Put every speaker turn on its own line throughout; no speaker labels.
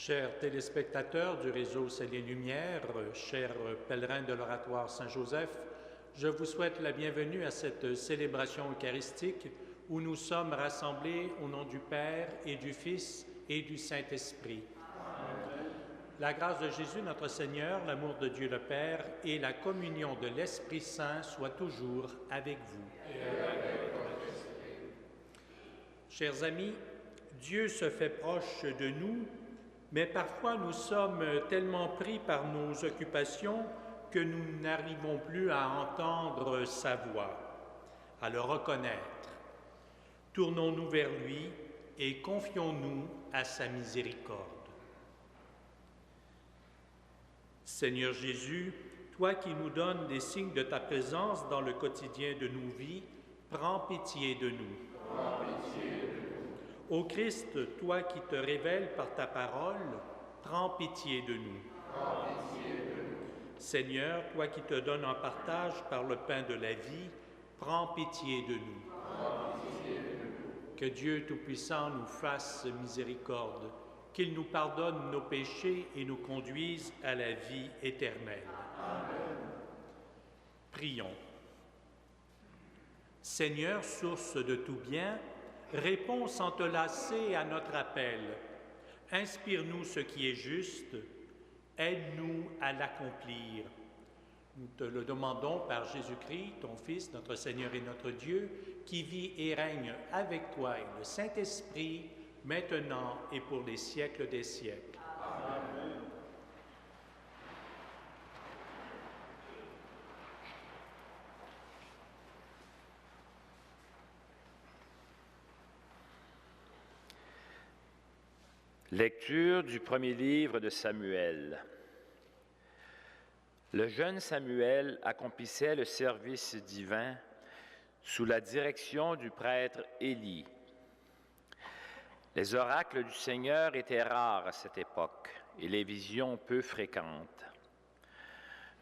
Chers téléspectateurs du réseau Ciel et Lumière, chers pèlerins de l'Oratoire Saint-Joseph, je vous souhaite la bienvenue à cette célébration eucharistique où nous sommes rassemblés au nom du Père et du Fils et du Saint-Esprit. Amen. La grâce de Jésus notre Seigneur, l'amour de Dieu le Père et la communion de l'Esprit Saint soient toujours avec vous. Et avec votre esprit. Chers amis, Dieu se fait proche de nous, mais parfois nous sommes tellement pris par nos occupations que nous n'arrivons plus à entendre sa voix, à le reconnaître. Tournons-nous vers lui et confions-nous à sa miséricorde. Seigneur Jésus, toi qui nous donnes des signes de ta présence dans le quotidien de nos vies, prends pitié de nous. Prends pitié de nous. Ô Christ, toi qui te révèles par ta parole, prends pitié de nous. Prends pitié de nous. Seigneur, toi qui te donnes en partage par le pain de la vie, prends pitié de nous. Prends pitié de nous. Que Dieu Tout-Puissant nous fasse miséricorde, qu'il nous pardonne nos péchés et nous conduise à la vie éternelle. Amen. Prions. Seigneur, source de tout bien, réponds sans te lasser à notre appel. Inspire-nous ce qui est juste, aide-nous à l'accomplir. Nous te le demandons par Jésus-Christ, ton Fils, notre Seigneur et notre Dieu, qui vit et règne avec toi et le Saint-Esprit, maintenant et pour les siècles des siècles. Amen.
Lecture du premier livre de Samuel. Le jeune Samuel accomplissait le service divin sous la direction du prêtre Élie. Les oracles du Seigneur étaient rares à cette époque et les visions peu fréquentes.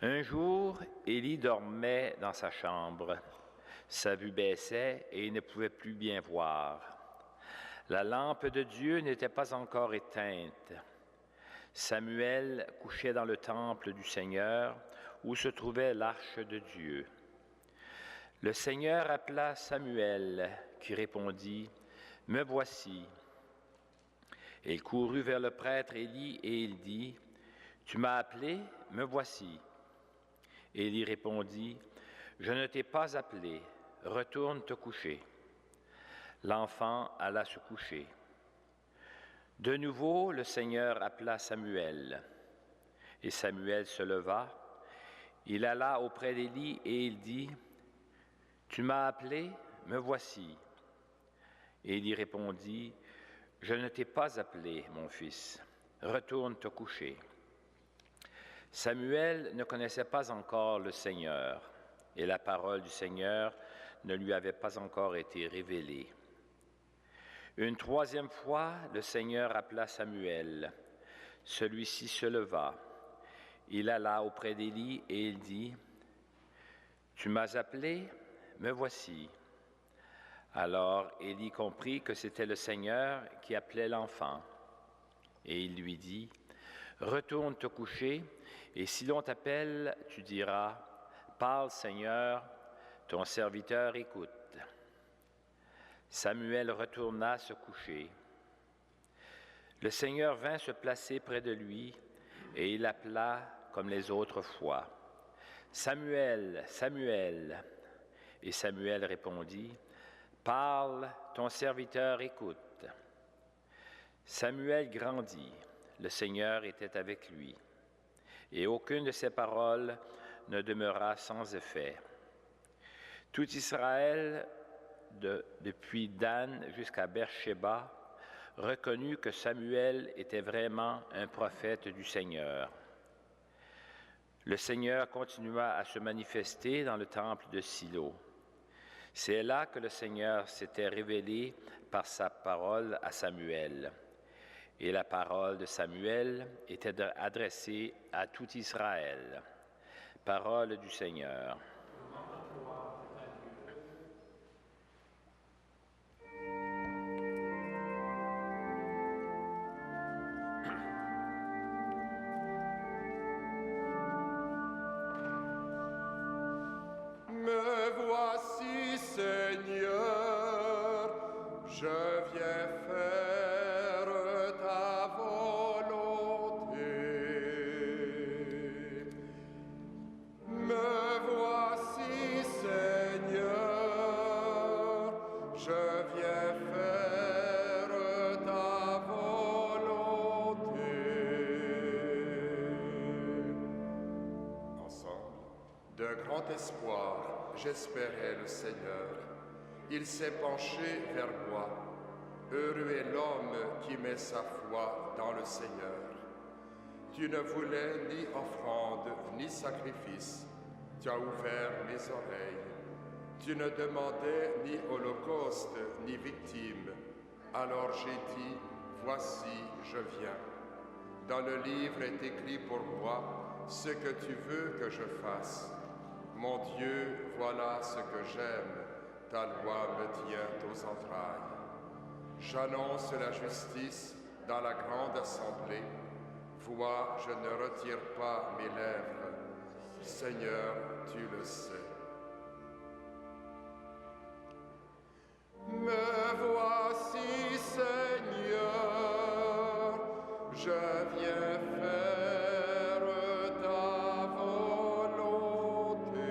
Un jour, Élie dormait dans sa chambre. Sa vue baissait et il ne pouvait plus bien voir. La lampe de Dieu n'était pas encore éteinte. Samuel couchait dans le temple du Seigneur, où se trouvait l'arche de Dieu. Le Seigneur appela Samuel, qui répondit, « Me voici. » Il courut vers le prêtre Élie et il dit, « Tu m'as appelé, me voici. » Élie répondit, « Je ne t'ai pas appelé, retourne te coucher. » L'enfant alla se coucher. De nouveau, le Seigneur appela Samuel. Et Samuel se leva. Il alla auprès d'Élie et il dit, « Tu m'as appelé, me voici. » Élie répondit, « Je ne t'ai pas appelé, mon fils. Retourne te coucher. » Samuel ne connaissait pas encore le Seigneur, et la parole du Seigneur ne lui avait pas encore été révélée. Une troisième fois, le Seigneur appela Samuel. Celui-ci se leva. Il alla auprès d'Élie et il dit, « Tu m'as appelé, me voici. » Alors Élie comprit que c'était le Seigneur qui appelait l'enfant. Et il lui dit, « Retourne te coucher, et si l'on t'appelle, tu diras, « Parle Seigneur, ton serviteur écoute. » Samuel retourna se coucher. Le Seigneur vint se placer près de lui, et il appela comme les autres fois, « Samuel, Samuel !» Et Samuel répondit, « Parle, ton serviteur écoute. » Samuel grandit, le Seigneur était avec lui, et aucune de ses paroles ne demeura sans effet. Tout Israël, depuis Dan jusqu'à Beersheba, reconnut que Samuel était vraiment un prophète du Seigneur. Le Seigneur continua à se manifester dans le temple de Silo. C'est là que le Seigneur s'était révélé par sa parole à Samuel. Et la parole de Samuel était adressée à tout Israël. Parole du Seigneur.
voici, Seigneur, je viens faire ta volonté. Me voici, Seigneur, je viens faire ta volonté. Ensemble, de grand espoir, j'espérais le Seigneur. Il s'est penché vers moi. Heureux est l'homme qui met sa foi dans le Seigneur. Tu ne voulais ni offrande ni sacrifice. Tu as ouvert mes oreilles. Tu ne demandais ni holocauste ni victime. Alors j'ai dit, voici, je viens. Dans le livre est écrit pour moi ce que tu veux que je fasse. Mon Dieu, voilà ce que j'aime. Ta loi me tient aux entrailles. J'annonce la justice dans la grande assemblée. Vois, je ne retire pas mes lèvres. Seigneur, tu le sais. Me voici, Seigneur, je viens faire ta volonté.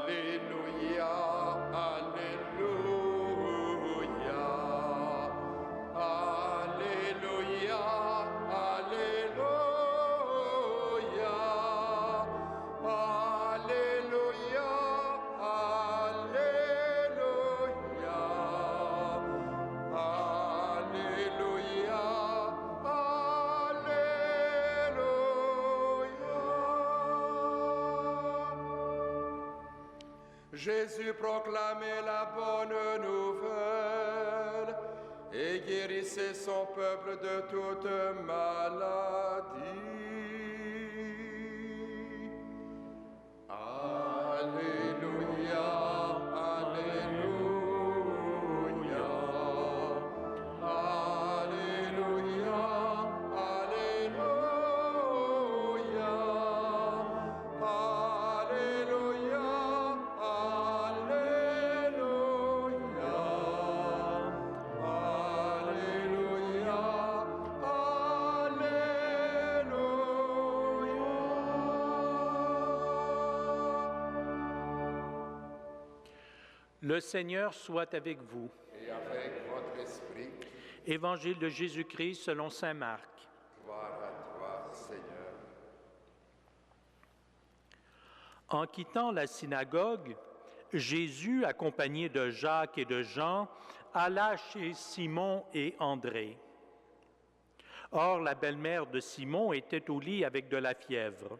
Alléluia, Alléluia, Alléluia, Alléluia, Alléluia, Alléluia, Jésus proclamait la bonne nouvelle et guérissait son peuple de toute maladie. Alléluia, Alléluia, Alléluia, Alléluia, Alléluia.
Le Seigneur soit avec vous.
Et avec votre esprit,
Évangile de Jésus-Christ selon saint Marc.
gloire à toi, Seigneur.
En quittant la synagogue, Jésus, accompagné de Jacques et de Jean, alla chez Simon et André. Or, la belle-mère de Simon était au lit avec de la fièvre.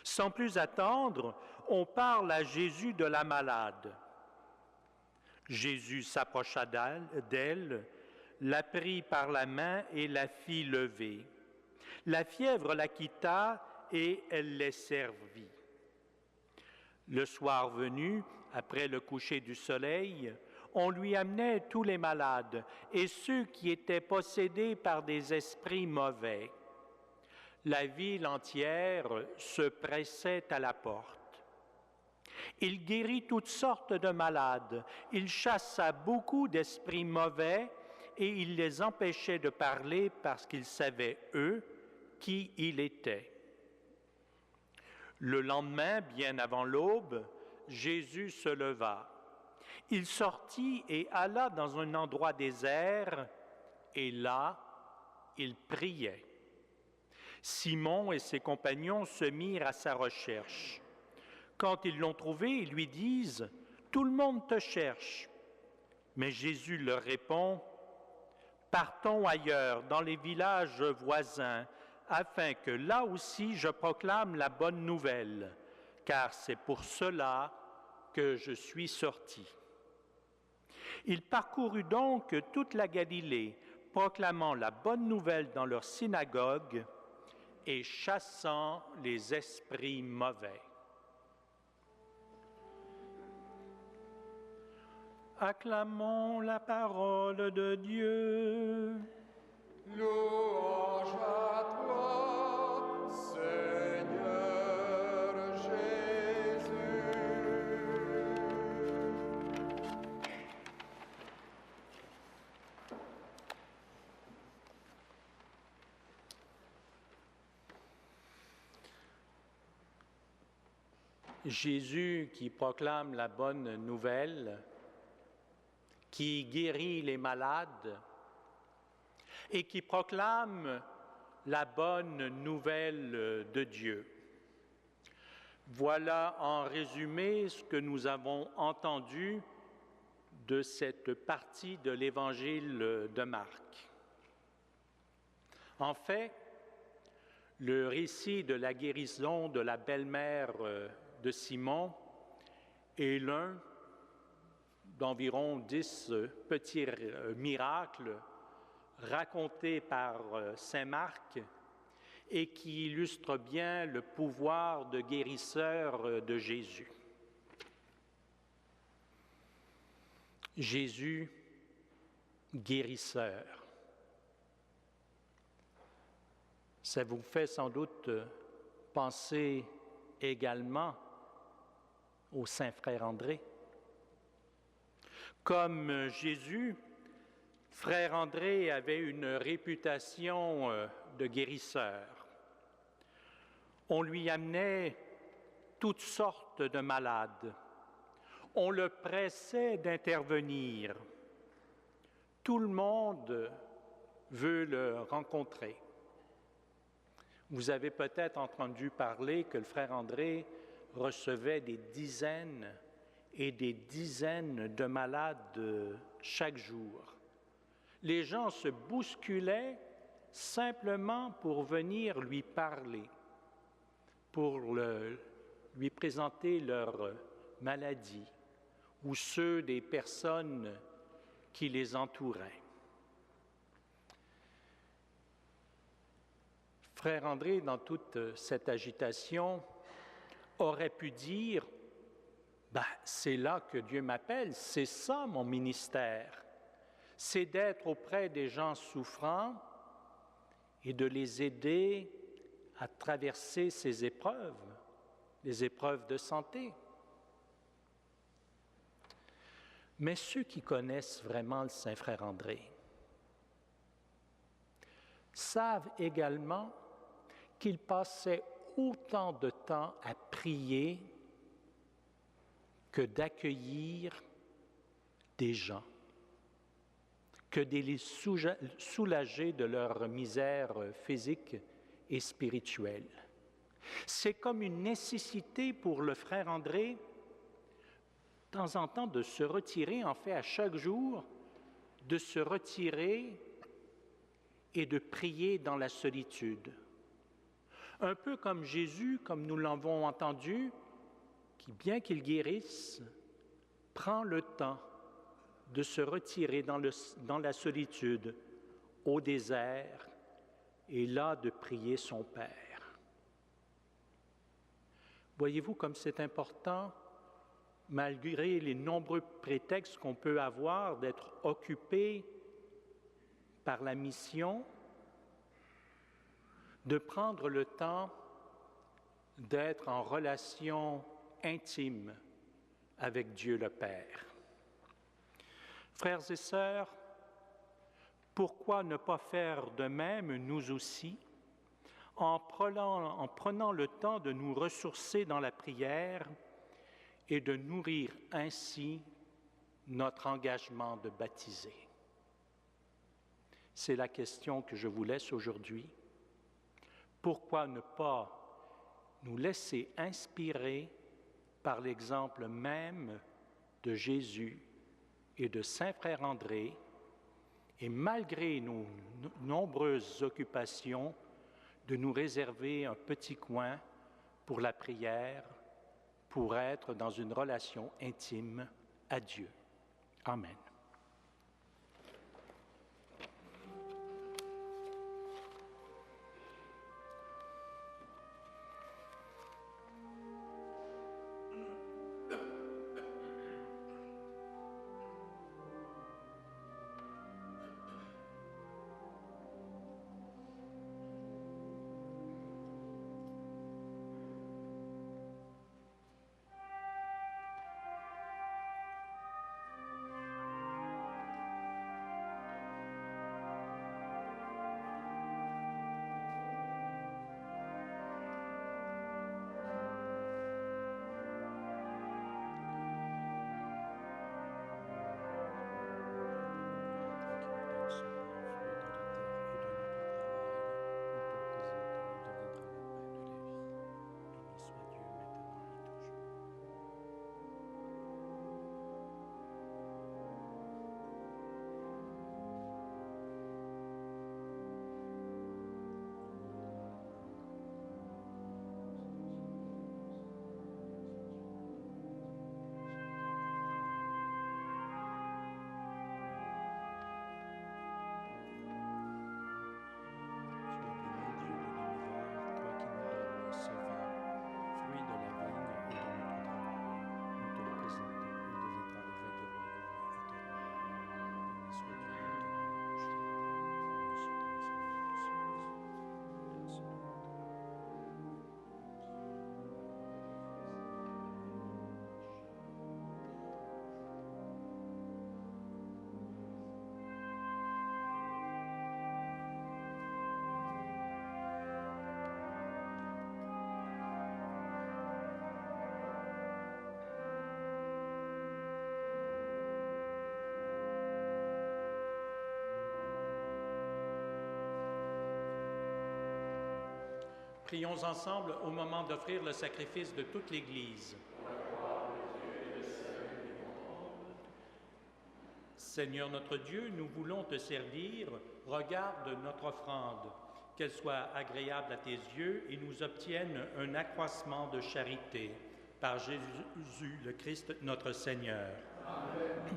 Sans plus attendre, on parle à Jésus de la malade. Jésus s'approcha d'elle, la prit par la main et la fit lever. La fièvre la quitta et elle les servit. Le soir venu, après le coucher du soleil, on lui amenait tous les malades et ceux qui étaient possédés par des esprits mauvais. La ville entière se pressait à la porte. Il guérit toutes sortes de malades, il chassa beaucoup d'esprits mauvais et il les empêchait de parler parce qu'ils savaient, eux, qui il était. Le lendemain, bien avant l'aube, Jésus se leva. Il sortit et alla dans un endroit désert, et là, il priait. Simon et ses compagnons se mirent à sa recherche. Quand ils l'ont trouvé, ils lui disent « Tout le monde te cherche ». Mais Jésus leur répond « Partons ailleurs, dans les villages voisins, afin que là aussi je proclame la bonne nouvelle, car c'est pour cela que je suis sorti. » Il parcourut donc toute la Galilée, proclamant la bonne nouvelle dans leur synagogue et chassant les esprits mauvais. Acclamons la parole de Dieu.
Louange à toi, Seigneur Jésus.
Jésus qui proclame la bonne nouvelle, qui guérit les malades et qui proclame la bonne nouvelle de Dieu. Voilà en résumé ce que nous avons entendu de cette partie de l'Évangile de Marc. En fait, le récit de la guérison de la belle-mère de Simon est l'un d'environ 10 petits miracles racontés par saint Marc et qui illustrent bien le pouvoir de guérisseur de Jésus. Jésus, guérisseur. Ça vous fait sans doute penser également au saint frère André. Comme Jésus, frère André avait une réputation de guérisseur. On lui amenait toutes sortes de malades. On le pressait d'intervenir. Tout le monde veut le rencontrer. Vous avez peut-être entendu parler que le frère André recevait des dizaines et des dizaines de malades chaque jour. Les gens se bousculaient simplement pour venir lui parler, pour lui présenter leur maladie ou ceux des personnes qui les entouraient. Frère André, dans toute cette agitation, aurait pu dire « c'est là que Dieu m'appelle, c'est ça mon ministère, c'est d'être auprès des gens souffrants et de les aider à traverser ces épreuves, les épreuves de santé. » Mais ceux qui connaissent vraiment le saint frère André savent également qu'il passait autant de temps à prier que d'accueillir des gens, que de les soulager de leur misère physique et spirituelle. C'est comme une nécessité pour le frère André, de temps en temps, de se retirer, en fait à chaque jour, de se retirer et de prier dans la solitude. Un peu comme Jésus, comme nous l'avons entendu, qui, bien qu'il guérisse, prend le temps de se retirer dans la solitude, au désert, et là de prier son Père. Voyez-vous comme c'est important, malgré les nombreux prétextes qu'on peut avoir d'être occupé par la mission, de prendre le temps d'être en relation intime avec Dieu le Père. Frères et sœurs, pourquoi ne pas faire de même, nous aussi, en prenant le temps de nous ressourcer dans la prière et de nourrir ainsi notre engagement de baptiser? C'est la question que je vous laisse aujourd'hui. Pourquoi ne pas nous laisser inspirer par l'exemple même de Jésus et de saint frère André, et malgré nos nombreuses occupations, de nous réserver un petit coin pour la prière, pour être dans une relation intime à Dieu. Amen. Prions ensemble au moment d'offrir le sacrifice de toute l'Église. Seigneur notre Dieu, nous voulons te servir. Regarde notre offrande, qu'elle soit agréable à tes yeux et nous obtienne un accroissement de charité. Par Jésus le Christ, notre Seigneur. Amen.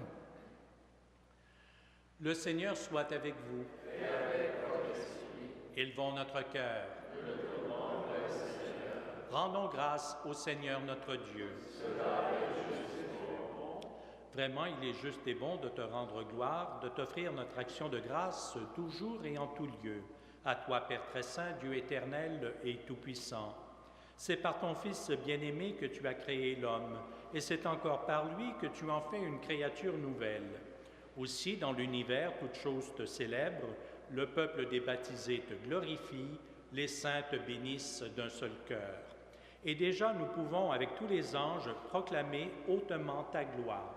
Le Seigneur soit avec vous. Et avec votre esprit. Élevons notre cœur. Rendons grâce au Seigneur notre Dieu. Cela est juste et bon. Vraiment, il est juste et bon de te rendre gloire, de t'offrir notre action de grâce toujours et en tout lieu. À toi, Père très saint, Dieu éternel et tout-puissant. C'est par ton Fils bien-aimé que tu as créé l'homme, et c'est encore par lui que tu en fais une créature nouvelle. Aussi, dans l'univers, toutes choses te célèbrent, le peuple des baptisés te glorifie, les saints te bénissent d'un seul cœur. Et déjà, nous pouvons, avec tous les anges, proclamer hautement ta gloire.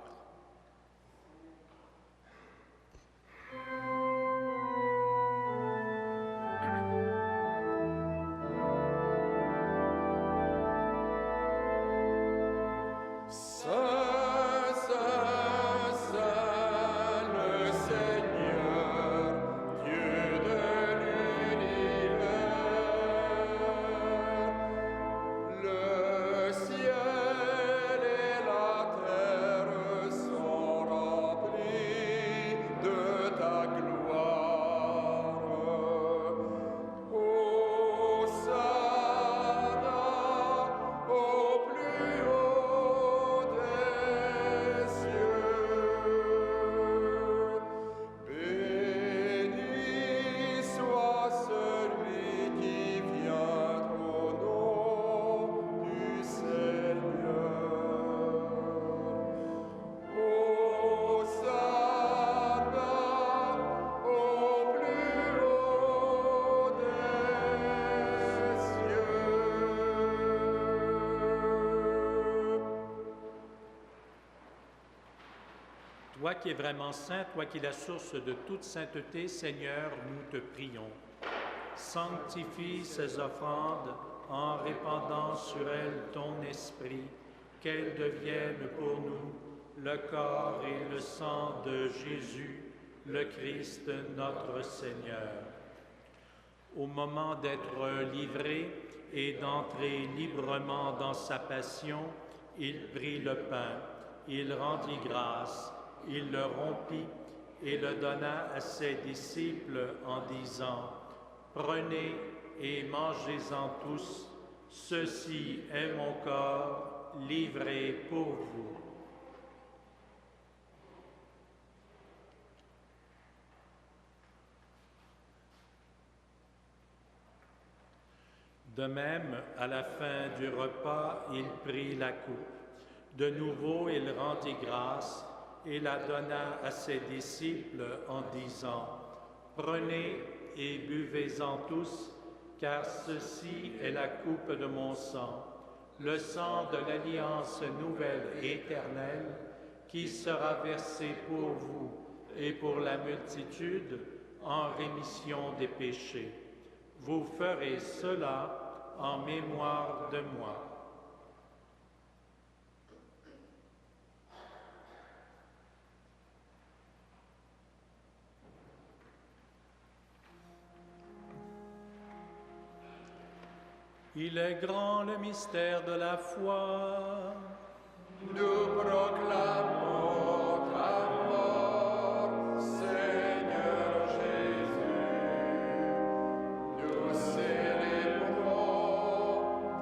Toi qui es vraiment saint, toi qui es la source de toute sainteté, Seigneur, nous te prions. Sanctifie ces offrandes en répandant sur elles ton esprit, qu'elles deviennent pour nous le corps et le sang de Jésus, le Christ notre Seigneur. Au moment d'être livré et d'entrer librement dans sa passion, il prit le pain, il rendit grâce, il le rompit et le donna à ses disciples en disant « Prenez et mangez-en tous, ceci est mon corps livré pour vous. » De même, à la fin du repas, il prit la coupe. De nouveau, il rendit grâce et la donna à ses disciples en disant « Prenez et buvez-en tous, car ceci est la coupe de mon sang, le sang de l'alliance nouvelle et éternelle, qui sera versé pour vous et pour la multitude en rémission des péchés. Vous ferez cela en mémoire de moi. » Il est grand le mystère de la foi.
Nous proclamons ta mort, Seigneur Jésus. Nous célébrons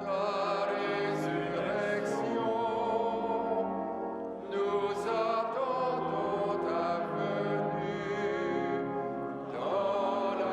ta résurrection. Nous attendons ta venue dans la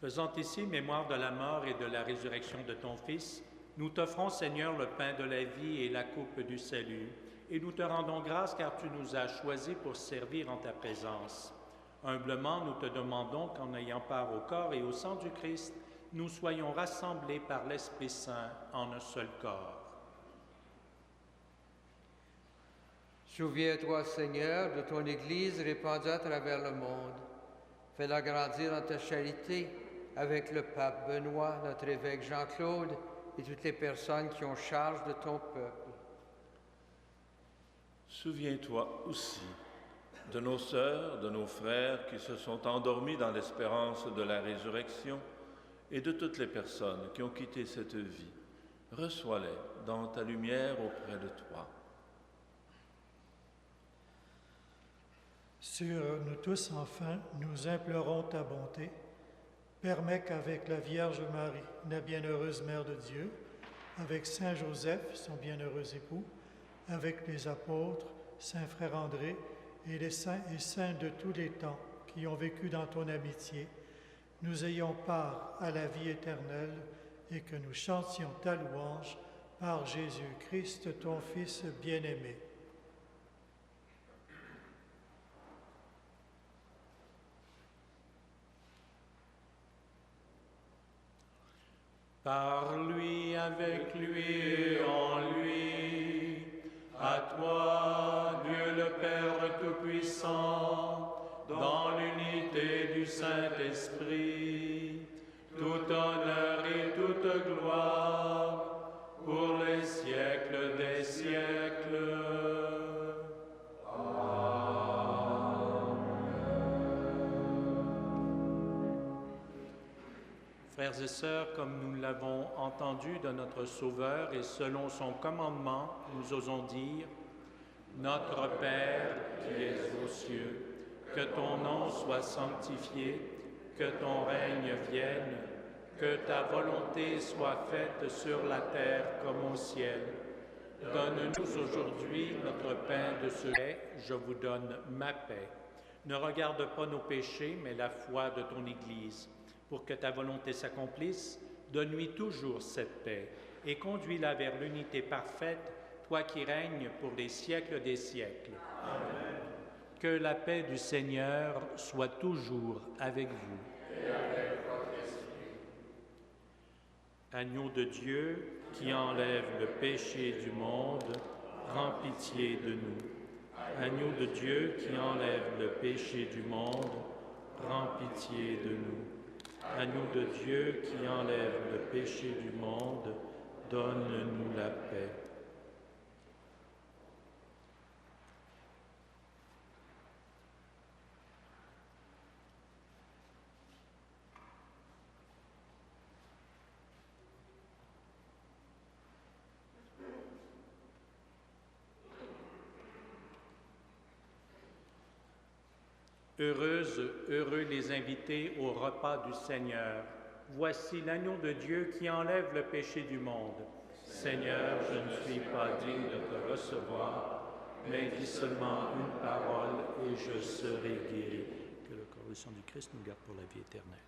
Faisant ici mémoire de la mort et de la résurrection de ton Fils, nous t'offrons, Seigneur, le pain de la vie et la coupe du salut, et nous te rendons grâce car tu nous as choisis pour servir en ta présence. Humblement, nous te demandons qu'en ayant part au corps et au sang du Christ, nous soyons rassemblés par l'Esprit Saint en un seul corps.
Souviens-toi, Seigneur, de ton Église répandue à travers le monde. Fais-la grandir dans ta charité avec le pape Benoît, notre évêque Jean-Claude et toutes les personnes qui ont charge de ton peuple.
Souviens-toi aussi de nos sœurs, de nos frères qui se sont endormis dans l'espérance de la résurrection et de toutes les personnes qui ont quitté cette vie. Reçois-les dans ta lumière auprès de toi.
Sur nous tous, enfin, nous implorons ta bonté. Permets qu'avec la Vierge Marie, la bienheureuse Mère de Dieu, avec Saint Joseph, son bienheureux époux, avec les apôtres, Saint Frère André et les saints et saints de tous les temps qui ont vécu dans ton amitié, nous ayons part à la vie éternelle et que nous chantions ta louange par Jésus-Christ, ton Fils bien-aimé.
Par lui, avec lui et en lui, à toi, Dieu le Père Tout-Puissant, dans l'unité du Saint-Esprit, tout honneur et toute gloire, pour les siècles des siècles. Frères et sœurs, comme nous l'avons entendu de notre Sauveur et selon son commandement, nous osons dire: Notre Père qui es aux cieux, que ton nom soit sanctifié, que ton règne vienne, que ta volonté soit faite sur la terre comme au ciel. Donne-nous aujourd'hui notre pain de ce jour. Je vous donne ma paix. Ne regarde pas nos péchés, mais la foi de ton Église. Pour que ta volonté s'accomplisse, donne-lui toujours cette paix et conduis-la vers l'unité parfaite, toi qui règnes pour les siècles des siècles. Amen. Que la paix du Seigneur soit toujours avec vous. Et avec votre esprit. Agneau de Dieu, qui enlève le péché du monde, prends pitié de nous. Agneau de Dieu, qui enlève le péché du monde, prends pitié de nous. Agneau de Dieu qui enlève le péché du monde, donne-nous la paix. Heureux les invités au repas du Seigneur. Voici l'agneau de Dieu qui enlève le péché du monde. Seigneur, je ne suis pas digne de te recevoir, mais dis seulement une parole et je serai guéri. Que le corps et le sang du Christ nous garde pour la vie éternelle.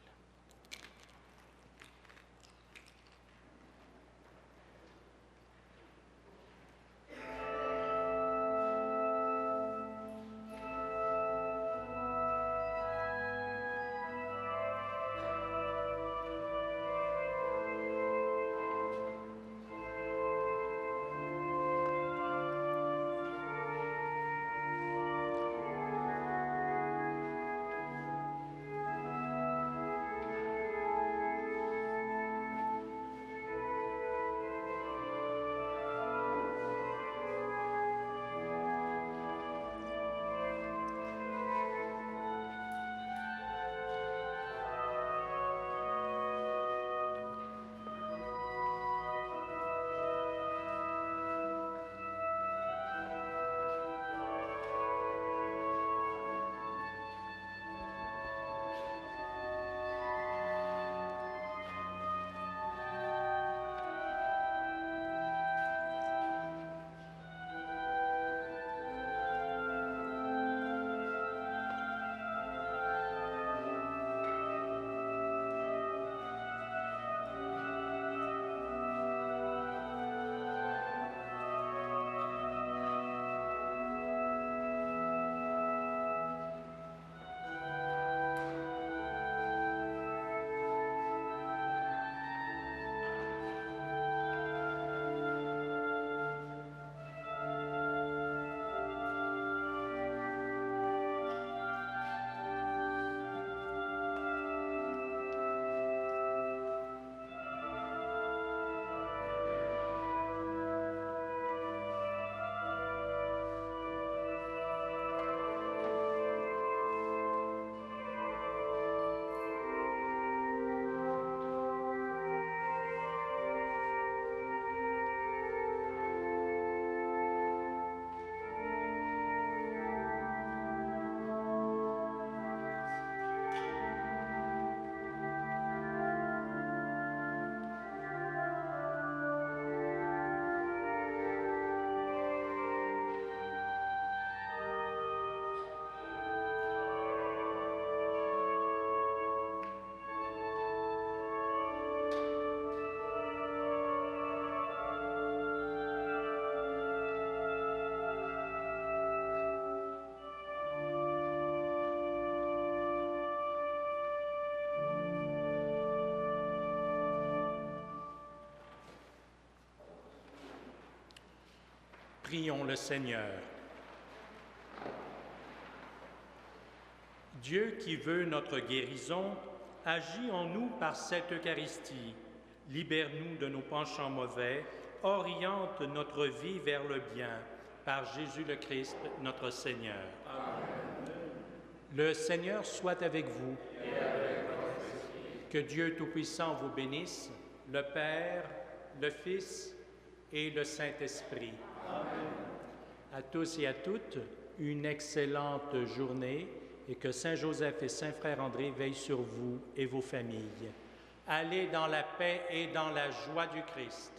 Prions le Seigneur. Dieu qui veut notre guérison, agis en nous par cette Eucharistie. Libère-nous de nos penchants mauvais, oriente notre vie vers le bien, par Jésus le Christ, notre Seigneur. Amen. Le Seigneur soit avec vous. Et avec votre esprit. Que Dieu Tout-Puissant vous bénisse, le Père, le Fils et le Saint-Esprit. Amen. À tous et à toutes, une excellente journée et que Saint Joseph et Saint Frère André veillent sur vous et vos familles. Allez dans la paix et dans la joie du Christ.